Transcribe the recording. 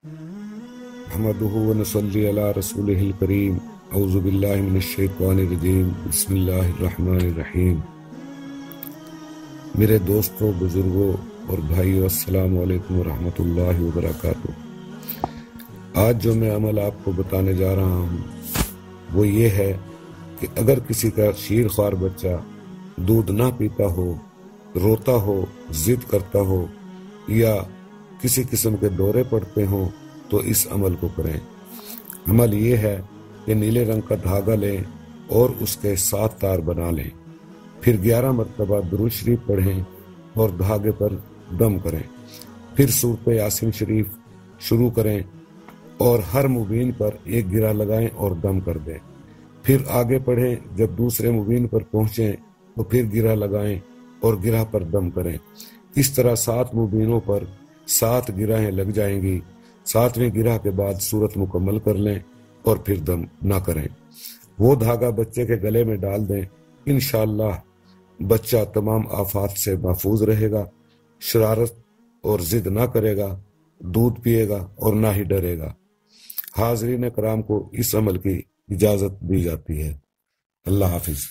अहमदुहु व नसल्ली अला रसूलिहिल करीम। औज़ु बिल्लाहि मिनश शैतानिर रजीम। बिस्मिल्लाहिर रहमानिर रहीम। मेरे दोस्तों, बुजुर्गों और भाइयों, अस्सलामु अलैकुम व रहमतुल्लाहि व बरकातुहू। आज जो मैं अमल आपको बताने जा रहा हूँ वो ये है कि अगर किसी का शीरख्वार बच्चा दूध ना पीता हो, रोता हो, जिद करता हो या किसी किस्म के दौरे पड़ते हों तो इस अमल को करें। अमल ये है कि नीले रंग का धागा लें और उसके 7 तार बना लें, फिर 11 मरतबा दुरूद शरीफ पढ़ें और धागे पर दम करें। फिर सूरत यासीन शरीफ शुरू करें और हर मुबीन पर एक गिरा लगाएं और दम कर दें। फिर आगे पढ़ें, जब दूसरे मुबीन पर पहुंचें तो फिर गिरा लगाएं और गिरा पर दम करें। इस तरह 7 मुबीनों पर 7 गिराहें लग जाएंगी। 7वें गिरा के बाद सूरत मुकम्मल कर लें और फिर दम ना करें। वो धागा बच्चे के गले में डाल दें। इंशाअल्लाह बच्चा तमाम आफात से महफूज रहेगा, शरारत और जिद ना करेगा, दूध पिएगा और ना ही डरेगा। हाज़रीन कराम को इस अमल की इजाजत दी जाती है। अल्लाह हाफिज।